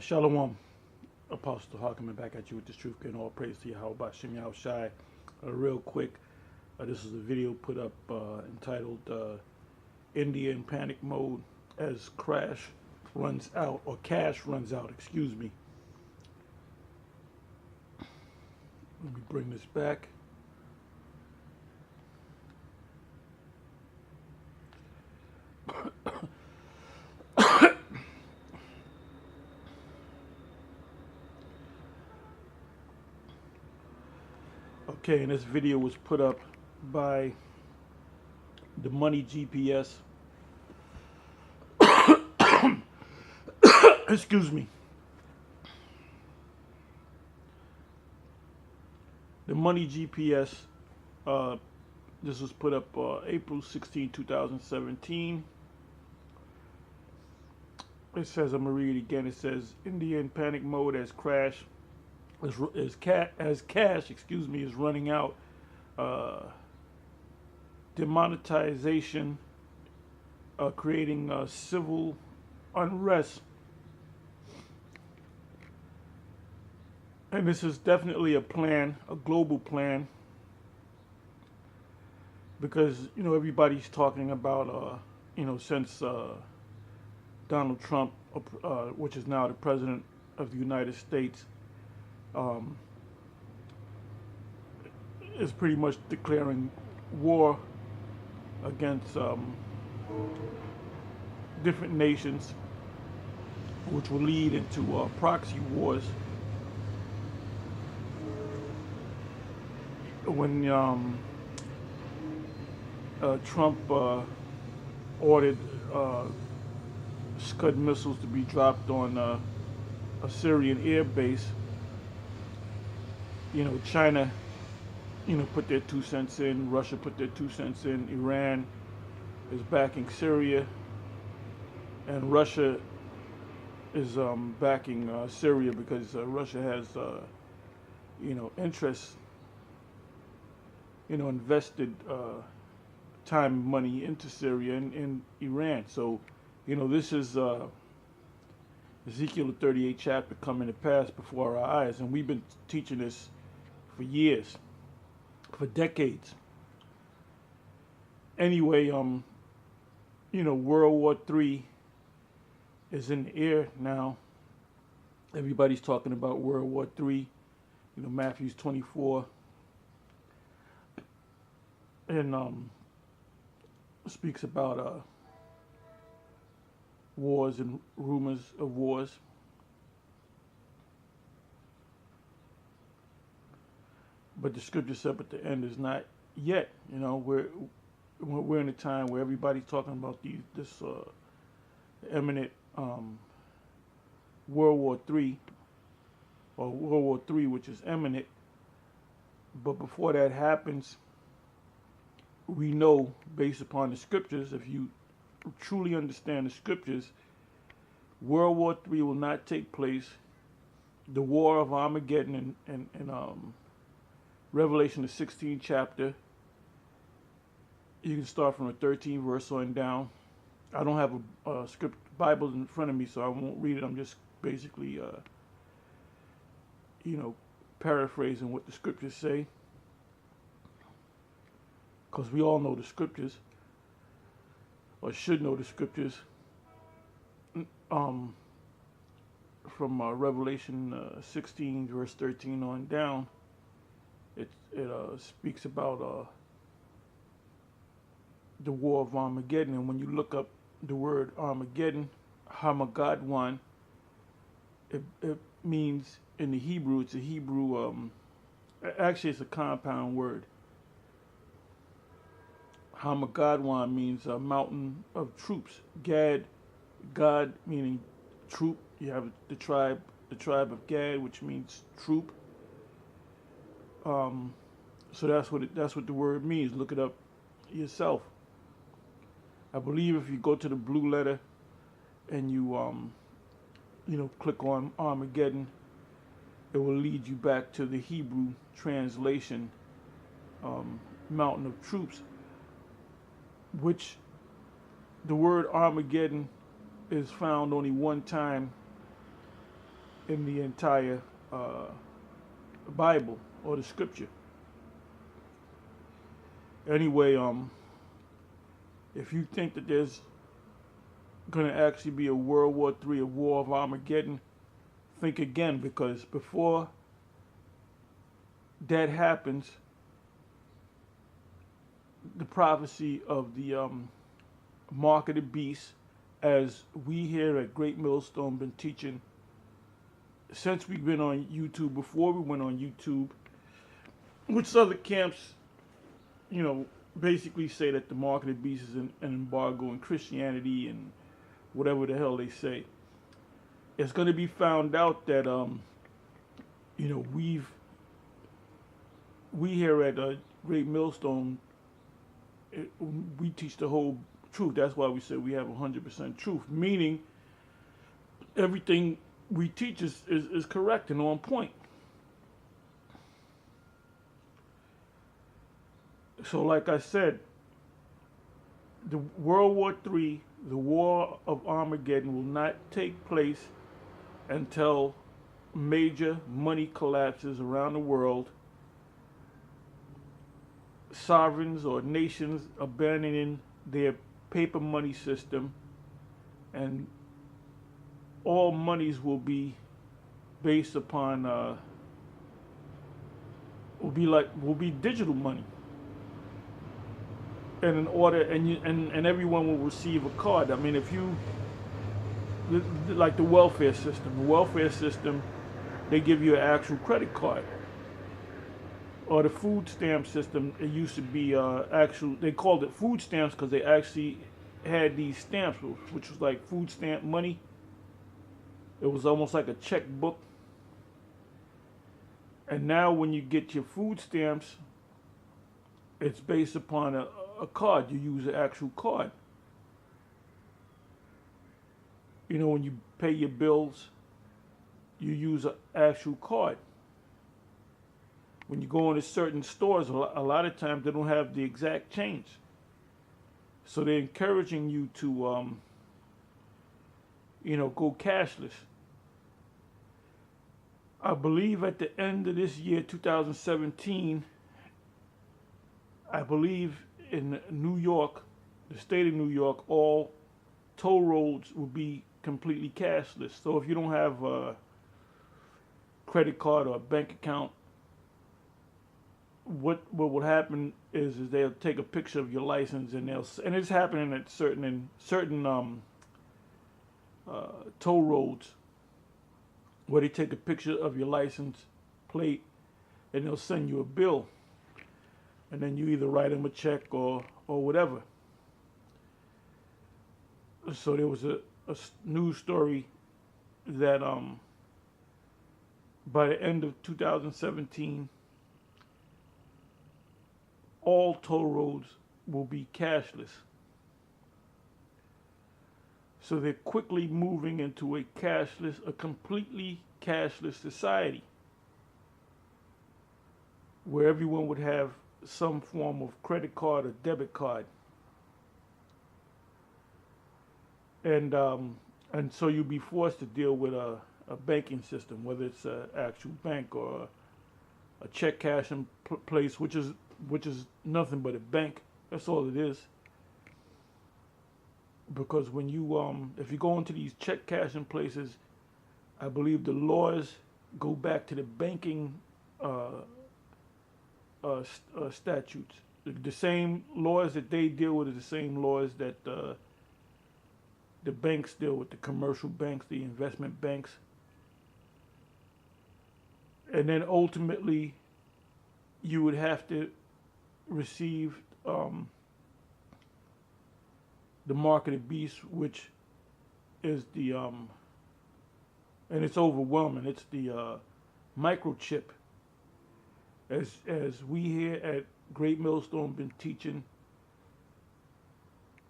Shalom, Apostle Harkiman back at you with this truth and all praise to Yahweh Shem Yahweh Shai. Real quick, this is a video put up entitled India in Panic Mode as Cash runs out, excuse me. Let me bring this back. Okay, and this video was put up by the Money GPS. Excuse me. The Money GPS. This was put up April 16, 2017. It says, I'm gonna read it again. It says, India in panic mode as Cash is running out. Demonetization, creating civil unrest. And this is definitely a plan, a global plan, because, you know, everybody's talking about, since Donald Trump, which is now the president of the United States, is pretty much declaring war against different nations, which will lead into proxy wars. When Trump ordered Scud missiles to be dropped on a Syrian air base, China, put their 2 cents in, Russia put their 2 cents in, Iran is backing Syria, and Russia is backing Syria because Russia has, interests, invested time and money into Syria and Iran. So, this is Ezekiel the 38th chapter coming to pass before our eyes, and we've been teaching this for years, for decades. Anyway, World War III is in the air now. Everybody's talking about World War III. Matthew's 24, and speaks about wars and rumors of wars. But the scripture said at the end is not yet. We're in a time where everybody's talking about this imminent World War III, or World War III, which is imminent. But before that happens, we know, based upon the scriptures, if you truly understand the scriptures, World War III will not take place. The War of Armageddon in Revelation, the 16th chapter, you can start from the 13th verse on down. I don't have a script Bible in front of me, so I won't read it. I'm just basically, paraphrasing what the scriptures say, because we all know the scriptures, or should know the scriptures, from Revelation 16 verse 13 on down. It speaks about the War of Armageddon, and when you look up the word Armageddon, Hamagadwan, it means, in the Hebrew, it's a Hebrew, actually it's a compound word. Hamagadwan means a mountain of troops. Gad, God meaning troop. You have the tribe of Gad, which means troop. So that's what the word means. Look it up yourself. I believe if you go to the blue letter and you click on Armageddon, it will lead you back to the Hebrew translation, mountain of troops, which the word Armageddon is found only one time in the entire Bible or the scripture. Anyway, if you think that there's going to actually be a World War III, a War of Armageddon, think again, because before that happens, the prophecy of the mark of the beast, as we here at Great Millstone been teaching since we've been on YouTube, before we went on YouTube, which other camps, you know, basically say that the mark of the beast is an embargo in Christianity and whatever the hell they say. It's going to be found out that, you know, we here at Great Millstone, we teach the whole truth. That's why we say we have 100% truth, meaning everything we teach is correct and on point. So like I said, the World War III, the War of Armageddon, will not take place until major money collapses around the world, sovereigns or nations abandoning their paper money system, and all monies will be based upon will be digital money. And in order, and everyone will receive a card. I mean, if you, like the welfare system, they give you an actual credit card. Or the food stamp system, it used to be actual, they called it food stamps because they actually had these stamps, which was like food stamp money. It was almost like a checkbook. And now when you get your food stamps, it's based upon a card. You use an actual card. You know, when you pay your bills, you use an actual card. When you go into certain stores, a lot of times they don't have the exact change. So they're encouraging you to, you know, go cashless. I believe at the end of this year, 2017, I believe in New York, the state of New York, all toll roads will be completely cashless. So if you don't have a credit card or a bank account, what will happen is they'll take a picture of your license, and it's happening at certain toll roads, where they take a picture of your license plate and they'll send you a bill, and then you either write them a check or whatever. So there was a news story that by the end of 2017, all toll roads will be cashless. So they're quickly moving into a completely cashless society, where everyone would have some form of credit card or debit card. And so you'll be forced to deal with a banking system, whether it's an actual bank or a check cashing place, which is nothing but a bank. That's all it is. Because when you if you go into these check cashing places, I believe the laws go back to the banking statutes. The same laws that they deal with are the same laws that the banks deal with, the commercial banks, the investment banks. And then ultimately, you would have to receive the mark of the beast, which is the and it's overwhelming. It's the microchip. As we here at Great Millstone been teaching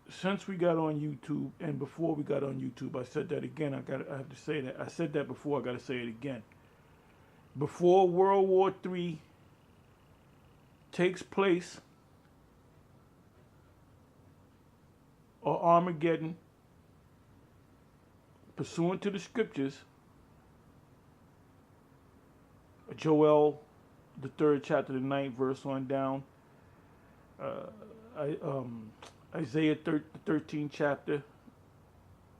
since we got on YouTube, and before we got on YouTube. I said that again. I have to say that. I said that before. I got to say it again. Before World War III takes place, or Armageddon, pursuant to the scriptures, Joel, the 3rd chapter, the 9th verse on down. I, Isaiah, the 13th chapter.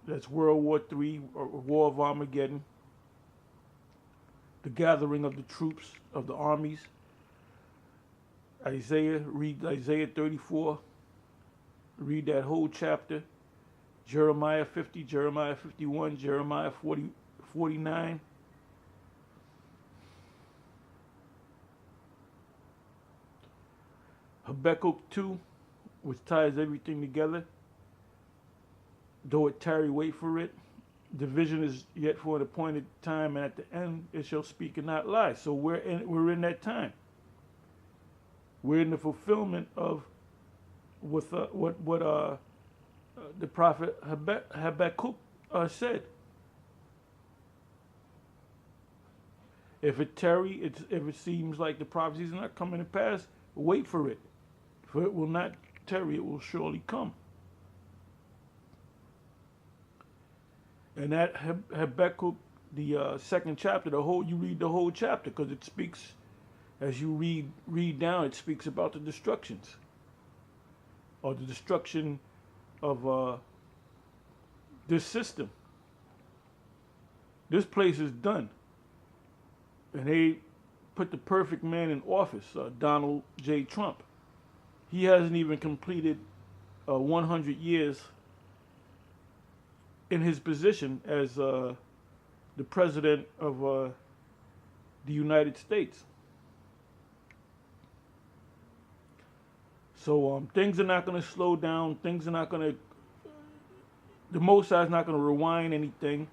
That's World War III, or War of Armageddon. The gathering of the troops of the armies. Read Isaiah 34. Read that whole chapter. Jeremiah 50, Jeremiah 51, Jeremiah 49. Habakkuk 2, which ties everything together. Though it tarry, wait for it. The vision is yet for an appointed time, and at the end it shall speak and not lie. So we're in that time. We're in the fulfillment of what the prophet Habakkuk said. If it tarry, if it seems like the prophecy is not coming to pass, wait for it. For it will not tarry, it will surely come. And that Habakkuk, the 2nd chapter, you read the whole chapter, because it speaks, as you read down, it speaks about the destructions, or the destruction of this system. This place is done. And they put the perfect man in office, Donald J. Trump. He hasn't even completed 100 years in his position as the president of the United States. So things are not going to slow down. Things are not going to, the Most High is not going to rewind anything.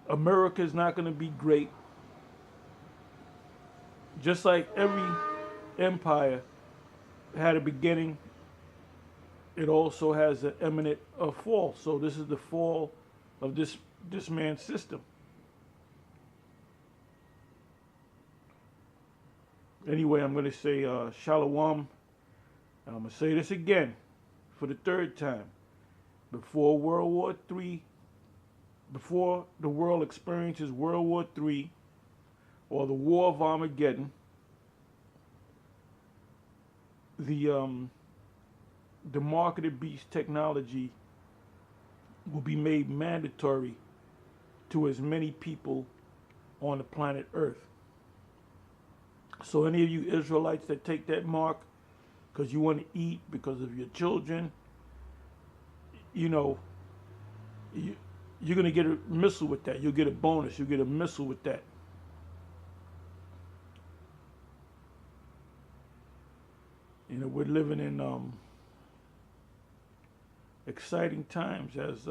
America is not going to be great. Just like every empire had a beginning, it also has an imminent fall. So this is the fall of this man's system. Anyway, I'm going to say Shalom. I'm going to say this again for the 3rd time. Before World War III, before the world experiences World War III or the War of Armageddon, the mark of the beast technology will be made mandatory to as many people on the planet Earth. So any of you Israelites that take that mark because you want to eat, because of your children, you know, you're going to get a missile with that. You'll get a bonus. You'll get a missile with that. You know, we're living in exciting times, as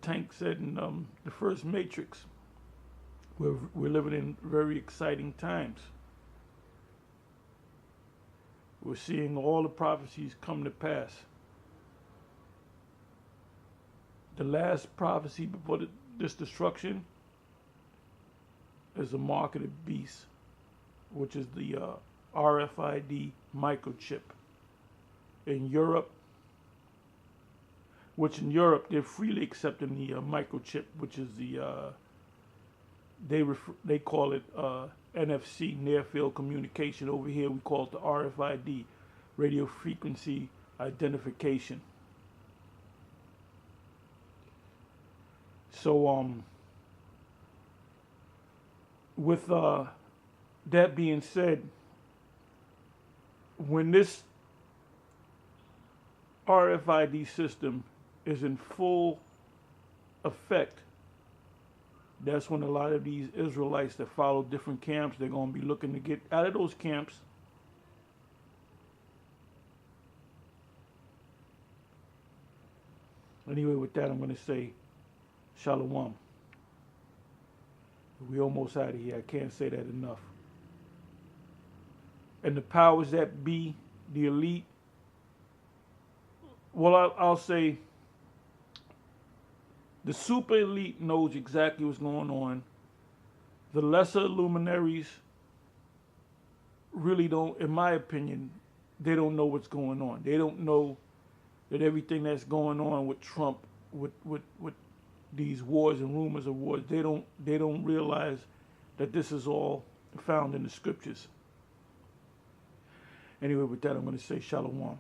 Tank said in the first Matrix. We're living in very exciting times. We're seeing all the prophecies come to pass. The last prophecy before this destruction is the mark of the beast, which is the RFID microchip. In Europe, they're freely accepting the microchip, which is the they call it NFC, near field communication. Over here we call it the RFID, radio frequency identification. So with that being said, when this RFID system is in full effect, that's when a lot of these Israelites that follow different camps, they're going to be looking to get out of those camps. Anyway, with that, I'm going to say Shalom. We're almost out of here. I can't say that enough. And the powers that be, the elite, well, I'll say the super elite knows exactly what's going on. The lesser luminaries really don't, in my opinion, they don't know what's going on. They don't know that everything that's going on with Trump, with these wars and rumors of wars. They don't realize that this is all found in the scriptures. Anyway, with that, I'm going to say shalom.